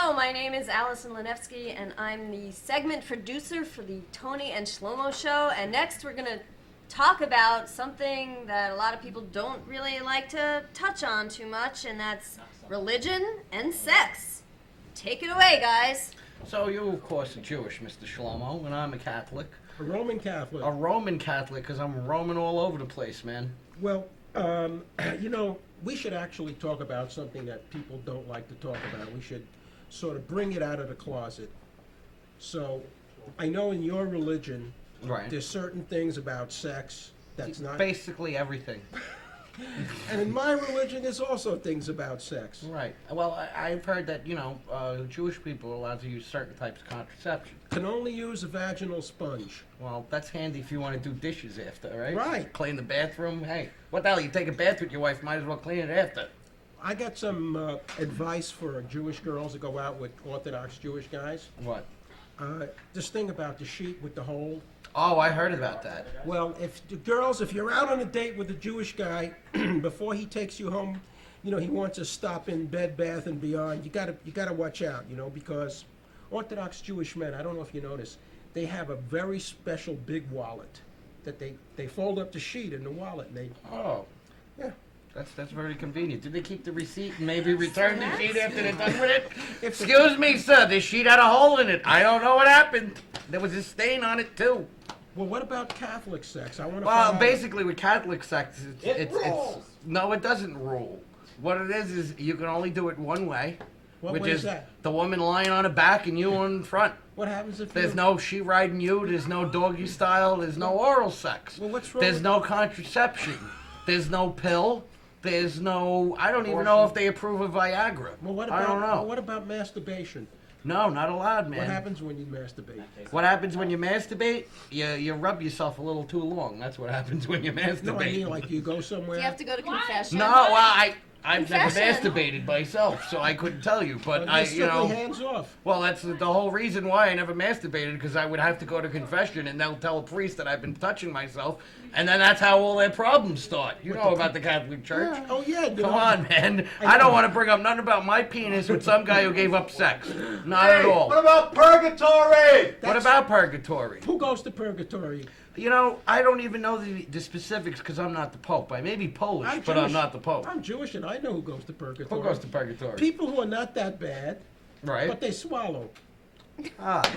Hello, my name is Allison Lenevsky, and I'm the segment producer for the Tony and Shlomo Show. And next, we're going to talk about something that a lot of people don't really like to touch on too much, and that's religion and sex. Take it away, guys. So you, of course, are Jewish, Mr. Shlomo, and I'm a Catholic. A Roman Catholic. A Roman Catholic, because I'm roaming all over the place, man. Well, we should actually talk about something that people don't like to talk about. We should sort of bring it out of the closet. So, I know in your religion, Right. there's certain things about sex that's not... Basically everything. And in my religion, there's also things about sex. Right. Well, I've heard that, Jewish people are allowed to use certain types of contraception. Can only use a vaginal sponge. Well, that's handy if you want to do dishes after, right? Right. Clean the bathroom. Hey, what the hell? You take a bath with your wife, might as well clean it after. I got some advice for Jewish girls that go out with Orthodox Jewish guys. What? This thing about the sheet with the hole. Oh, I heard about that. Well, if you're out on a date with a Jewish guy, before he takes you home, he wants to stop in Bed Bath and Beyond. You gotta watch out, because Orthodox Jewish men, I don't know if you notice, they have a very special big wallet that they fold up the sheet in the wallet and they. Oh. Yeah. That's very convenient. Did they keep the receipt and maybe return the sheet after they're done with it? Excuse me, sir, this sheet had a hole in it. I don't know what happened. There was a stain on it, too. Well, what about Catholic sex? I want to. Well, basically, with Catholic sex, it's no, it doesn't rule. What it is you can only do it one way, What which way is is that? the woman lying on her back and you on front. What happens if There's no she riding you. There's no doggy style. There's no oral sex. Well, what's wrong There's with- no contraception. There's no pill. There's no. I don't even know if they approve of Viagra. Well, what about, I don't know. What about masturbation? No, not allowed, man. What happens when you masturbate? What happens when you masturbate? You rub yourself a little too long. That's what happens when you masturbate. No, I mean like you go somewhere. You have to go to confession. No, well, I've never Confession. masturbated myself, so I couldn't tell you. But You're strictly hands off. well, that's the whole reason why I never masturbated, because I would have to go to confession, and they'll tell a priest that I've been touching myself, and then that's how all their problems start. You know about the Catholic Church. Oh yeah. Come on, man. I don't want to bring up nothing about my penis with some guy who gave up sex. Not at all. What about purgatory? What about purgatory? Who goes to purgatory? I don't even know the specifics because I'm not the Pope. I may be Polish, but I'm Jewish. not the Pope. I'm Jewish and I know who goes to purgatory. Who goes to purgatory? People who are not that bad, Right. but they swallow. Ah.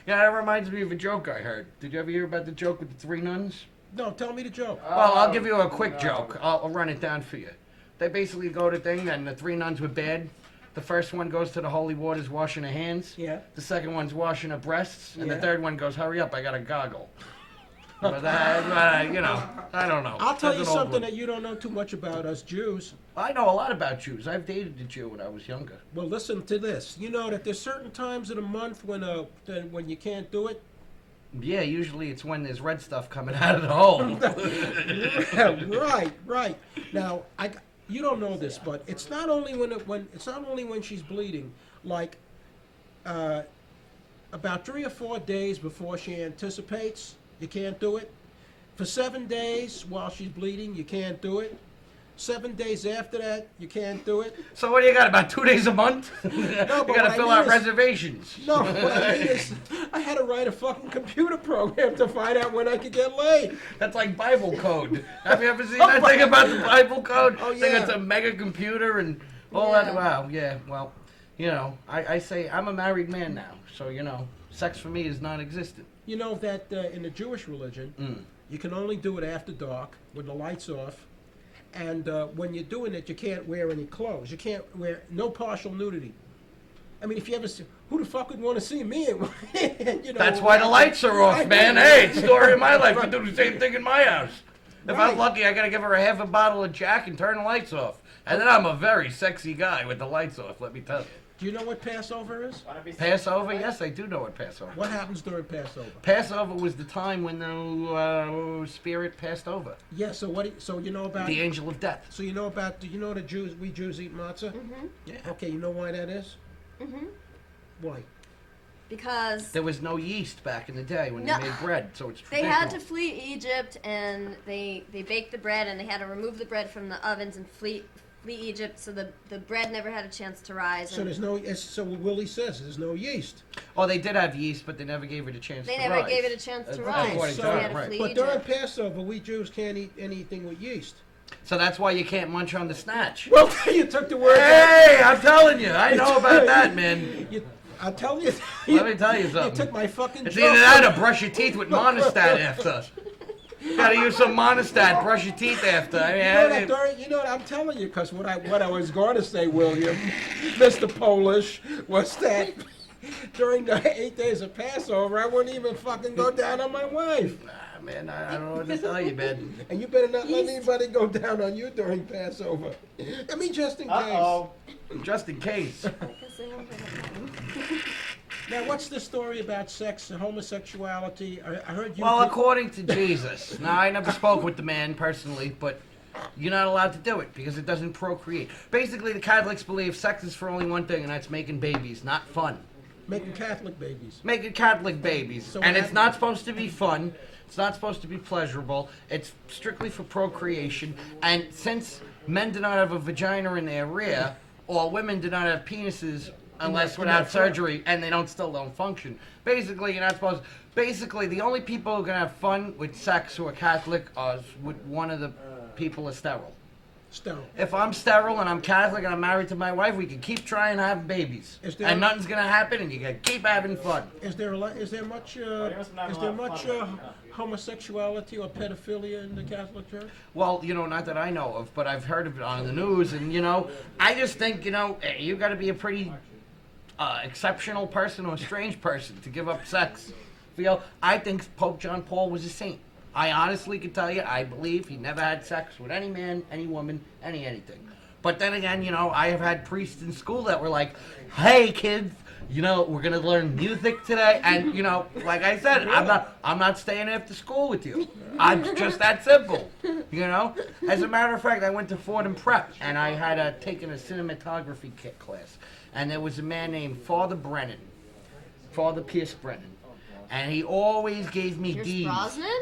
Yeah, that reminds me of a joke I heard. Did you ever hear about the joke with the three nuns? No, tell me the joke. Well, I'll give you a quick joke. I'll run it down for you. They basically go to thing, and the three nuns were bad. The first one goes to the holy waters washing her hands. Yeah. The second one's washing her breasts. And the Yeah. third one goes, hurry up, I got a goggle. But, I don't know. I'll tell That's you an old something one. that you don't know too much about us Jews. I know a lot about Jews. I've dated a Jew when I was younger. Well, listen to this. You know that there's certain times of the month when you can't do it. Yeah, usually it's when there's red stuff coming out of the hole. Right. Now, you don't know this, but it's not only when she's bleeding. Like, about 3 or 4 days before she anticipates, you can't do it. For 7 days while she's bleeding, you can't do it. 7 days after that, you can't do it. So what do you got, about 2 days a month? No, You but gotta what I fill mean out is- reservations. No, what I mean is, I had to write a fucking computer program to find out when I could get laid. That's like Bible code. Have you ever seen that thing about the Bible code? Oh, Think yeah. it's a mega computer and all Yeah. that. Wow, yeah, well, I say I'm a married man now, so, sex for me is non-existent. You know that in the Jewish religion, you can only do it after dark with the lights off. And when you're doing it, you can't wear any clothes. You can't wear no partial nudity. I mean, if you ever see, who the fuck would want to see me? That's why the lights are off, man. Hey, it's the story of my life. We do the same thing in my house. If Right. I'm lucky, I gotta give her a half a bottle of Jack and turn the lights off. And then I'm a very sexy guy with the lights off, let me tell you. Do you know what Passover is? Passover? Yes, I do know what Passover is. What happens during Passover? Passover was the time when the spirit passed over. Yeah. So so you know about. The angel of death. So you know about. Do you know the Jews? We Jews eat matzah. Yeah. Okay. You know why that is? Why? Because There was no yeast back in the day when No. they made bread, so it's they traditional. had to flee Egypt, and they baked the bread, and they had to remove the bread from the ovens and flee Egypt, so the bread never had a chance to rise. So And there's no. So what Willie says there's no yeast. Oh, they did have yeast, but they never gave it a chance they to never rise. gave it a chance to Okay, rise. so So we had to right. flee But during Egypt. Passover, we Jews can't eat anything with yeast. So that's why you can't munch on the snatch. Well, you took the word. Hey, I'm telling you, I know about that, man. I'll tell you. Let me tell you You something. took my fucking It's joke. either that or brush your teeth with Monistat after. Gotta use some Monistat, brush your teeth after. You know what I'm telling you, because what I was going to say, William, Mr. Polish, was that during the 8 days of Passover, I wouldn't even fucking go down on my wife. Ah, man, I don't know what to tell you, man. And you better not let anybody go down on you during Passover. I mean, just in case. Uh-oh. Just in case. Now, what's the story about sex and homosexuality? I heard you. Well, according to Jesus. Now, I never spoke with the man personally, but you're not allowed to do it because it doesn't procreate. Basically, the Catholics believe sex is for only one thing, and that's making babies, not fun. Making Catholic babies. Making Catholic babies. So And what it's not supposed to be fun. It's not supposed to be pleasurable. It's strictly for procreation. And since men do not have a vagina in their rear, or women do not have penises unless without surgery, and they still don't function. Basically, you're not supposed. Basically, the only people who are gonna have fun with sex who are Catholic are with one of the people is sterile. Sterile. If I'm sterile and I'm Catholic and I'm married to my wife, we can keep trying to have babies, Is there- and nothing's gonna happen, and you can keep having fun. Is there much homosexuality or pedophilia in the Catholic Church? Well, not that I know of, but I've heard of it on the news, and I just think you got to be a pretty exceptional person or a strange person to give up sex. I think Pope John Paul was a saint. I honestly can tell you, I believe he never had sex with any man, any woman, anything. But then again, I have had priests in school that were like, "Hey, kids, we're gonna learn music today," and like I said, I'm not staying after school with you. I'm just that simple. As a matter of fact, I went to Fordham Prep and I had taken a cinematography class, and there was a man named Father Pierce Brennan, and he always gave me Pierce D's. Brosnan?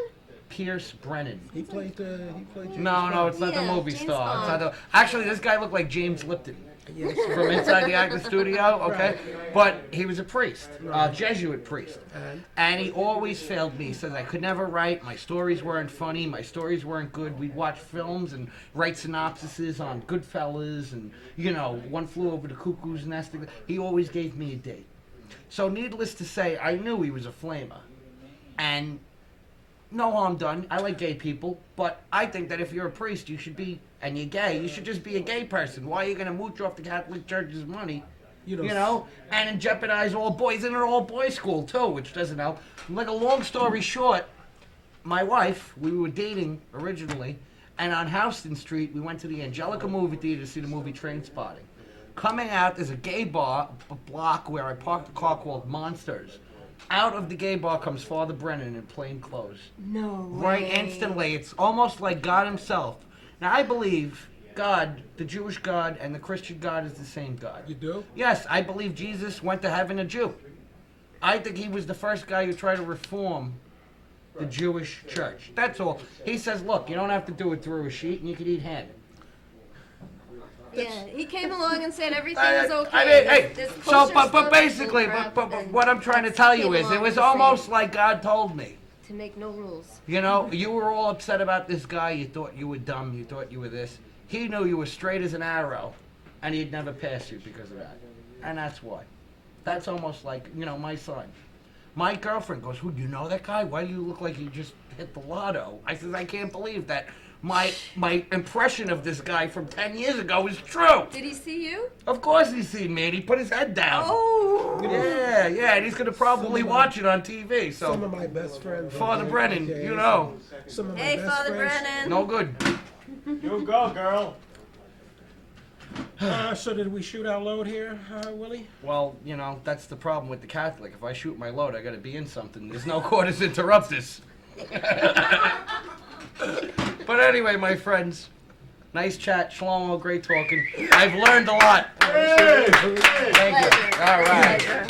Pierce Brennan. He played. James No, Bond. it's not the Yeah, movie James star. It's not Bond. actually, this guy looked like James Lipton Yes. from inside the actor studio, okay? Right. But he was a priest, a Jesuit priest. And? And he always failed me. He says I could never write, my stories weren't funny, my stories weren't good. We'd watch films and write synopsises on Goodfellas and, One Flew Over the Cuckoo's Nest. He always gave me a date. So needless to say, I knew he was a flamer. And no harm done. I like gay people, but I think that if you're a priest, you should be, and you're gay, you should just be a gay person. Why are you going to mooch off the Catholic Church's money, and jeopardize all boys in an all-boys school, too, which doesn't help. Like a long story short, my wife, we were dating originally, and on Houston Street, we went to the Angelica movie theater to see the movie Trainspotting. Coming out, there's a gay bar, a block where I parked a car called Monsters. Out of the gay bar comes Father Brennan in plain clothes. No way. Right instantly. It's almost like God himself. Now, I believe God, the Jewish God and the Christian God is the same God. You do? Yes, I believe Jesus went to heaven a Jew. I think he was the first guy who tried to reform the Jewish church. That's all. He says, look, you don't have to do it through a sheet and you can eat ham. Yeah, he came along and said everything was okay. I mean, hey, This so, kosher but stuff basically, is crap, but and what I'm trying to that's tell you came is, it along was to almost say, like God told me. to make no rules. You were all upset about this guy. You thought you were dumb. You thought you were this. He knew you were straight as an arrow, and he'd never pass you because of that. And that's why. That's almost like, my son. My girlfriend goes, "Who, do you know that guy? Why do you look like you just hit the lotto?" I says, "I can't believe that my impression of this guy from 10 years ago is true." Did he see you? Of course he's seen me, and he put his head down. Oh! Yeah, and he's going to probably watch it on TV. Some of So, my best friends. Father okay, Brennan, okay, you know. Some of my Hey, best Father friends. Brennan. No good. You go, girl. So did we shoot our load here, Willie? Well, that's the problem with the Catholic. If I shoot my load, I got to be in something. There's no quarters interruptus. But anyway, my friends, nice chat. Shlomo, great talking. I've learned a lot. Hey! Thank you. All right. Pleasure.